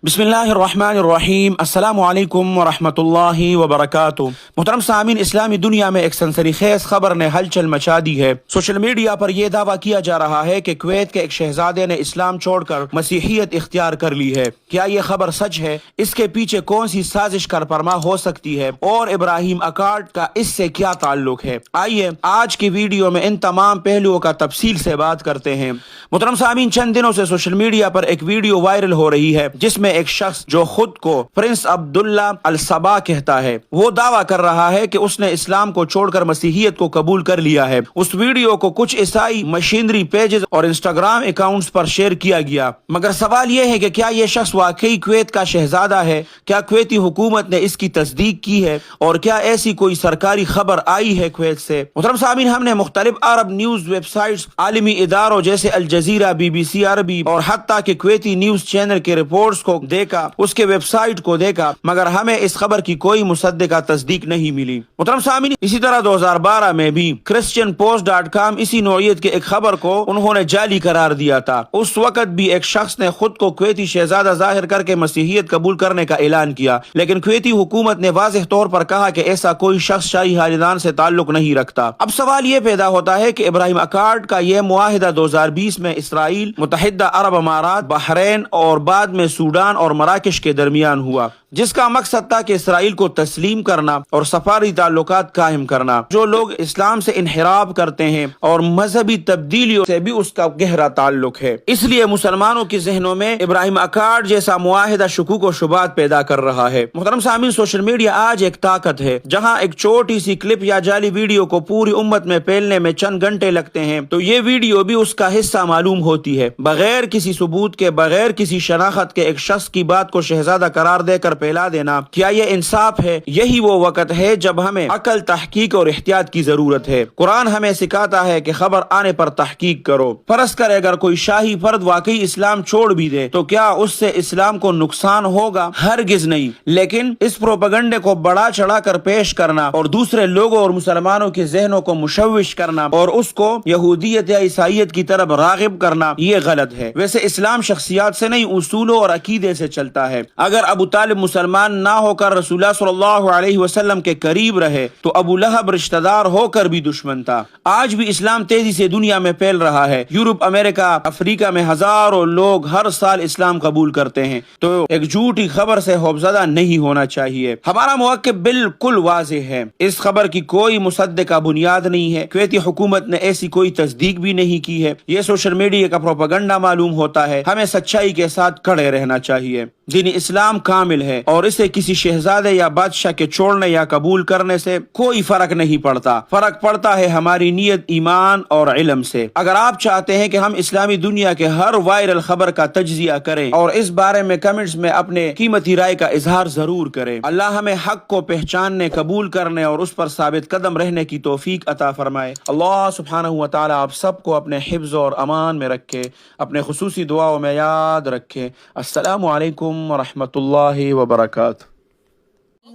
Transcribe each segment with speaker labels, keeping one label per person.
Speaker 1: بسم اللہ الرحمن الرحیم، السلام علیکم ورحمۃ اللہ وبرکاتہ۔ محترم سامعین، اسلامی دنیا میں ایک سنسنی خیز خبر نے ہلچل مچا دی ہے۔ سوشل میڈیا پر یہ دعویٰ کیا جا رہا ہے کہ کویت کے ایک شہزادے نے اسلام چھوڑ کر مسیحیت اختیار کر لی ہے۔ کیا یہ خبر سچ ہے؟ اس کے پیچھے کون سی سازش کارفرما ہو سکتی ہے اور ابراہیم اکارڈ کا اس سے کیا تعلق ہے؟ آئیے آج کی ویڈیو میں ان تمام پہلوؤں کا تفصیل سے بات کرتے ہیں۔ محترم سامعین، چند دنوں سے سوشل میڈیا پر ایک ویڈیو وائرل ہو رہی ہے جس میں ایک شخص جو خود کو پرنس عبداللہ الصبا کہتا ہے، وہ دعویٰ کر رہا ہے کہ اس نے اسلام کو چھوڑ کر مسیحیت کو قبول کر لیا ہے۔ اس ویڈیو کو کچھ عیسائی مشینری پیجز اور انسٹاگرام اکاؤنٹس پر شیئر کیا گیا، مگر سوال یہ ہے کہ کیا یہ شخص واقعی کویت کا شہزادہ ہے؟ کیا کویتی حکومت نے اس کی تصدیق کی ہے اور کیا ایسی کوئی سرکاری خبر آئی ہے کویت سے؟ محترم سامعین، ہم نے مختلف عرب نیوز ویب سائٹس، عالمی اداروں جیسے الجزیرہ، BBC عربی اور حتیٰ کہ کویتی نیوز چینل کے رپورٹس کو دیکھا، اس کے ویب سائٹ کو دیکھا، مگر ہمیں اس خبر کی کوئی مصدقہ تصدیق نہیں ملی۔ محترم سامعین، اسی طرح 2012 میں بھی christianpost.com اسی نوعیت کے ایک خبر کو انہوں نے جعلی قرار دیا تھا۔ اس وقت بھی ایک شخص نے خود کو کویتی شہزادہ ظاہر کر کے مسیحیت قبول کرنے کا اعلان کیا، لیکن کویتی حکومت نے واضح طور پر کہا کہ ایسا کوئی شخص شاہی خاندان سے تعلق نہیں رکھتا۔ اب سوال یہ پیدا ہوتا ہے کہ ابراہیم اکارڈ کا یہ معاہدہ 2020 میں اسرائیل، متحدہ عرب امارات، بحرین اور بعد میں سوڈان اور مراکش کے درمیان ہوا، جس کا مقصد تھا کہ اسرائیل کو تسلیم کرنا اور سفاری تعلقات قائم کرنا۔ جو لوگ اسلام سے انحراف کرتے ہیں اور مذہبی تبدیلیوں سے بھی اس کا گہرا تعلق ہے، اس لیے مسلمانوں کے ذہنوں میں ابراہیم اکارڈ جیسا معاہدہ شکوک و شبہات پیدا کر رہا ہے۔ محترم سامعین، سوشل میڈیا آج ایک طاقت ہے۔ جہاں ایک چھوٹی سی کلپ یا جعلی ویڈیو کو پوری امت میں پھیلنے میں چند گھنٹے لگتے ہیں، تو یہ ویڈیو بھی اس کا حصہ معلوم ہوتی ہے۔ بغیر کسی ثبوت کے، بغیر کسی شناخت کے ایک شخص کی بات کو شہزادہ قرار دے کر پھیلا دینا، کیا یہ انصاف ہے؟ یہی وہ وقت ہے جب ہمیں عقل، تحقیق اور احتیاط کی ضرورت ہے۔ قرآن ہمیں سکھاتا ہے کہ خبر آنے پر تحقیق کرو۔ فرض کرے اگر کوئی شاہی فرد واقعی اسلام چھوڑ بھی دے تو کیا اس سے اسلام کو نقصان ہوگا؟ ہرگز نہیں۔ لیکن اس پروپیگنڈے کو بڑا چڑھا کر پیش کرنا اور دوسرے لوگوں اور مسلمانوں کے ذہنوں کو مشوش کرنا اور اس کو یہودیت یا عیسائیت کی طرف راغب کرنا، یہ غلط ہے۔ ویسے اسلام شخصیات سے نہیں، اصولوں اور عقیدے سے چلتا ہے۔ اگر ابو طالب مسلمان نہ ہو کر رسول اللہ صلی اللہ علیہ وسلم کے قریب رہے تو ابو لہب رشتہ دار ہو کر بھی دشمن تھا۔ آج بھی اسلام تیزی سے دنیا میں پھیل رہا ہے۔ یورپ، امریکہ، افریقہ میں ہزاروں لوگ ہر سال اسلام قبول کرتے ہیں، تو ایک جھوٹی خبر سے خوفزدہ نہیں ہونا چاہیے۔ ہمارا موقف بالکل واضح ہے، اس خبر کی کوئی مصدقہ بنیاد نہیں ہے۔ کویتی حکومت نے ایسی کوئی تصدیق بھی نہیں کی ہے۔ یہ سوشل میڈیا کا پروپیگنڈا معلوم ہوتا ہے۔ ہمیں سچائی کے ساتھ کھڑے رہنا چاہیے۔ دین اسلام کامل ہے اور اسے کسی شہزادے یا بادشاہ کے چھوڑنے یا قبول کرنے سے کوئی فرق نہیں پڑتا۔ فرق پڑتا ہے ہماری نیت، ایمان اور علم سے۔ اگر آپ چاہتے ہیں کہ ہم اسلامی دنیا کے ہر وائرل خبر کا تجزیہ کریں اور اس بارے میں کمنٹس میں اپنے قیمتی رائے کا اظہار ضرور کریں۔ اللہ ہمیں حق کو پہچاننے، قبول کرنے اور اس پر ثابت قدم رہنے کی توفیق عطا فرمائے۔ اللہ سبحانہ و تعالی آپ سب کو اپنے حفظ اور امان میں رکھے، اپنے خصوصی دعاؤں میں یاد رکھے۔ السلام علیکم ورحمۃ اللہ وبرکاتہ۔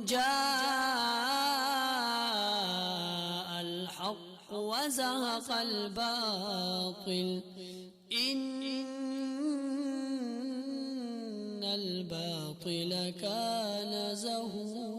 Speaker 2: جاء الحق وزهق الباطل إن الباطل كان زهوقا۔